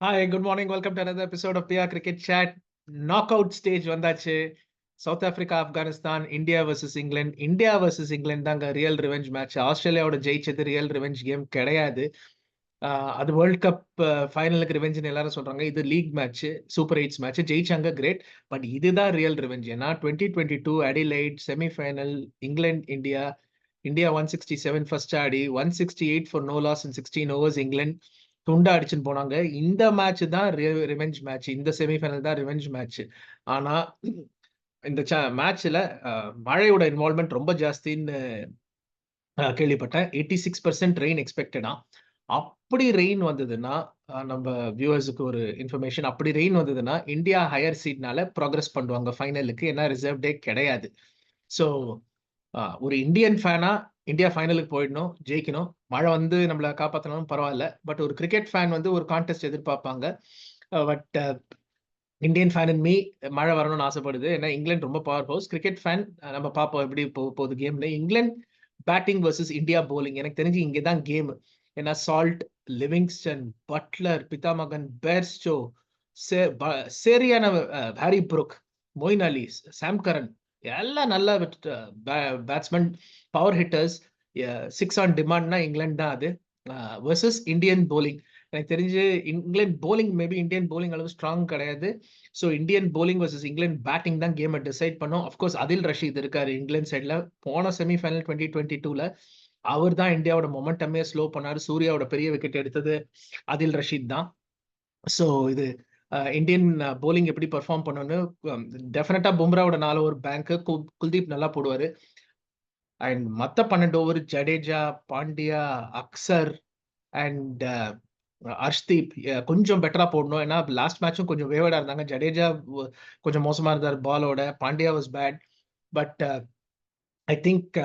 Hi, good morning. Welcome to another episode of PR Cricket Chat. Knockout stage வந்தாச்சு. South Africa, Afghanistan, India versus England. India versus England தாங்க real revenge match. ஆஸ்திரேலியாவோட ஜெயிச்சது real revenge game கிடையாது. அது world cup ஃபைனலுக்கு ரிவெஞ்சுன்னு எல்லாரும் சொல்றாங்க. இது league match, super eights match. ஜெயிச்சாங்க, great. But இதுதான் ரியல் ரிவெஞ்ச். ஏன்னா 2022 Adelaide semifinal England India. India 167 first ஆடி 168 for no loss in 16 overs. England துண்டா அடிச்சுன்னு போனாங்க. இந்த மேட்ச் தான் ரிவெஞ்ச் மேட்ச். இந்த செமிஃபைனல் தான் ரிவெஞ்ச் மேட்ச். ஆனா இந்த மேட்ச்ல மழையோட இன்வால்வ்மெண்ட் ரொம்ப ஜாஸ்தின்னு கேள்விப்பட்டேன். 86% ரெயின் எக்ஸ்பெக்டடா. அப்படி ரெயின் வந்ததுன்னா நம்ம வியூவர்ஸுக்கு ஒரு இன்ஃபர்மேஷன். அப்படி ரெயின் வந்ததுன்னா இந்தியா ஹையர் சீட்னால ப்ராக்ரஸ் பண்ணுவாங்க ஃபைனலுக்கு. ஏன்னா ரிசர்வ் டே கிடையாது. ஸோ ஒரு இந்தியன் ஃபேனா இந்தியா ஃபைனலுக்கு போயிடணும், ஜெயிக்கணும். மழை வந்து நம்மளை காப்பாற்றணும் பரவாயில்ல. பட் ஒரு கிரிக்கெட் ஃபேன் வந்து ஒரு கான்டெஸ்ட் எதிர்பார்ப்பாங்க. But Indian fan in me மழை வரணும்னு ஆசைப்படுது. ஏன்னா இங்கிலாந்து ரொம்ப பவர் ஹவுஸ். கிரிக்கெட் ஃபேன் நம்ம பார்ப்போம் எப்படி போகுது கேம்ல. England batting versus India bowling. எனக்கு தெரிஞ்சு இங்கே தான் கேம். ஏன்னா சால்ட், லிவிங்ஸ்டன், பட்லர், பிதாமகன், பேர்ஸ்டோ, சரியான Harry Brook, Moeen Ali, Sam Curran எல்லாம் நல்ல பேட்ஸ்மேன், பவர் ஹிட்டர்ஸ். 6 ஆன் டிமாண்ட்னா இங்கிலாந்து தான் அது. Versus Indian bowling. எனக்கு தெரிஞ்சு England bowling maybe Indian bowling அளவு ஸ்ட்ராங் கிடையாது. So Indian bowling versus England batting தான் கேமை டிசைட் பண்ணும். அஃப்கோர்ஸ் அதில் ரஷீத் இருக்காரு இங்கிலாந்து சைடில். போன செமிஃபைனல் 2022 அவர் தான் இந்தியாவோட மொமெண்டமே ஸ்லோ பண்ணாரு. சூர்யாவோட பெரிய விக்கெட் எடுத்தது அதில் ரஷீத் தான். ஸோ இது இந்தியன் போலிங் எப்படி பெர்ஃபார்ம் பண்ணணும்னு டெஃபினட்டா பும்ராவோட 4 ஓவர் பேங்க், குல்தீப் நல்லா போடுவாரு. அண்ட் மற்ற 12 ஓவர் ஜடேஜா, பாண்டியா, அக்சர் அண்ட் அர்ஷ்தீப் கொஞ்சம் பெட்டரா போடணும். ஏன்னா லாஸ்ட் மேட்சும் கொஞ்சம் வேவடா இருந்தாங்க. ஜடேஜா கொஞ்சம் மோசமா இருந்தார் பாலோட. Pandya was bad. But I think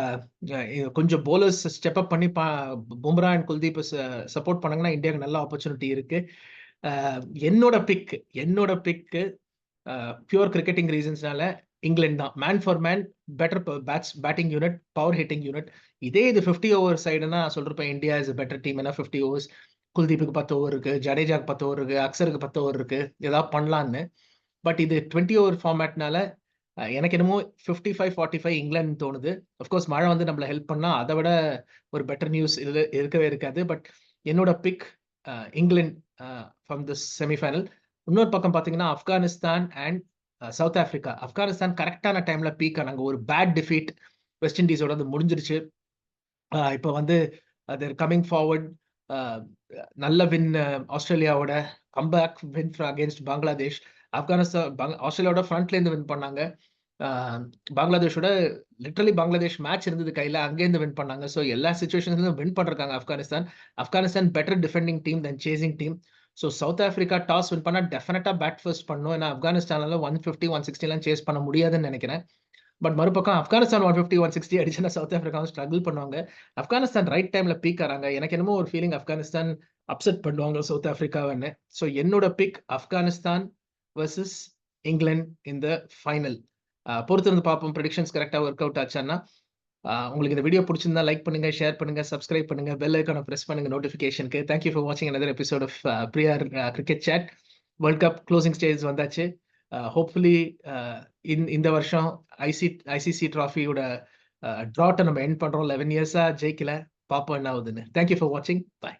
கொஞ்சம் போலர்ஸ் ஸ்டெப் அப் பண்ணி பும்ரா அண்ட் குல்தீப் சப்போர்ட் பண்ணாங்கன்னா இந்தியாவுக்கு நல்ல ஆப்பர்ச்சுனிட்டி இருக்கு. என்னோட பிக்கு பியூர் கிரிக்கெட்டிங் ரீசன்ஸ்னால இங்கிலாந்து தான். Man for man, better batting unit, power hitting unit. இதே இது 50 ஓவர் சைடுன்னா சொல்றப்ப இந்தியா இஸ் பெட்டர் டீம். ஏன்னா 50 ஓவர்ஸ் குல்தீப்புக்கு 10 ஓவர் இருக்கு, ஜடேஜாக்கு 10 ஓவர் இருக்கு, அக்சருக்கு 10 ஓவர் இருக்கு, ஏதாவது பண்ணலான்னு. பட் இது 20 ஓவர் ஃபார்மேட்னால எனக்கு என்னமோ 55-45 இங்கிலாந்து தோணுது. அஃப்கோர்ஸ் மழை வந்து நம்மள ஹெல்ப் பண்ணா அதை விட ஒரு பெட்டர் நியூஸ் இது இருக்கவே இருக்காது. பட் என்னோட pick England from the semifinal. இன்னொரு பக்கம் பார்த்தீங்கன்னா Afghanistan and South Africa. Afghanistan கரெக்டான டைம்ல பீக் ஆனாங்க. ஒரு பேட் டிஃபீட் வெஸ்ட் இண்டீஸோட அது முடிஞ்சிருச்சு. இப்போ வந்து அது கமிங் ஃபார்வர்ட். நல்ல வின் ஆஸ்திரேலியாவோட comeback win against Bangladesh. Afghanistan ஆஸ்திரேலியாவோட ஃப்ரண்ட்ல இருந்து வின் பண்ணாங்க. பங்களாதேஷோட லிட்டரலி பங்களாதேஷ் மேட்ச் இருந்தது கையில, அங்கேருந்து வின் பண்ணாங்க. ஸோ எல்லா சுச்சுவேஷன்ஸ்லும் வின் பண்ணிருக்காங்க ஆப்கானிஸ்தான் பெட்டர் டிஃபெண்டிங் டீம் தென் chasing team. So south Africa toss win பண்ணா டெஃபினட்டா பேட் ஃபர்ஸ்ட் பண்ணும். ஏன்னா ஆப்கானிஸ்தானால 150, 160 சேஸ் பண்ண முடியாதுன்னு நினைக்கிறேன். பட் மறுபக்கம் ஆப்கானிஸ்தான் 150, 160 அடிச்சுன்னா சவுத் ஆப்பிரிக்கா ஸ்ட்ரகிள் பண்ணுவாங்க. ஆப்கானிஸ்தான் ரைட் டைம்ல பீக் ஆறாங்க. எனக்கு என்னமோ ஒரு ஃபீலிங் ஆப்கானிஸ்தான் அப்செட் பண்ணுவாங்க சவுத் ஆப்பிரிக்கான்னு. ஸோ என்னோட pick Afghanistan versus England in the final. பொறுத்திருந்து பார்ப்போம் ப்ரெடிக்ஷன்ஸ் கரெக்டாக ஒர்க் அவுட் ஆச்சான்னா. உங்களுக்கு இந்த வீடியோ பிடிச்சிருந்தா லைக் பண்ணுங்க, ஷேர் பண்ணுங்க, சப்ஸ்கிரைப் பண்ணுங்க, பெல் ஐக்கானை பிரஸ் பண்ணுங்க நோட்டிஃபிகேஷனுக்கு. தேங்க்யூ ஃபார் வாட்சிங் another episode of பிரியார் cricket chat. World cup closing stage வந்தாச்சு. ஹோப்ஃபுல்லி இந்த வருஷம் ஐசிசி ட்ராஃபியோட ட்ராட்டை நம்ம எண்ட் பண்றோம். 11 இயர்ஸா ஜெயிக்கல. பார்ப்போம் என்ன ஆகுதுன்னு. தேங்க்யூ ஃபார் வாட்சிங். பாய்.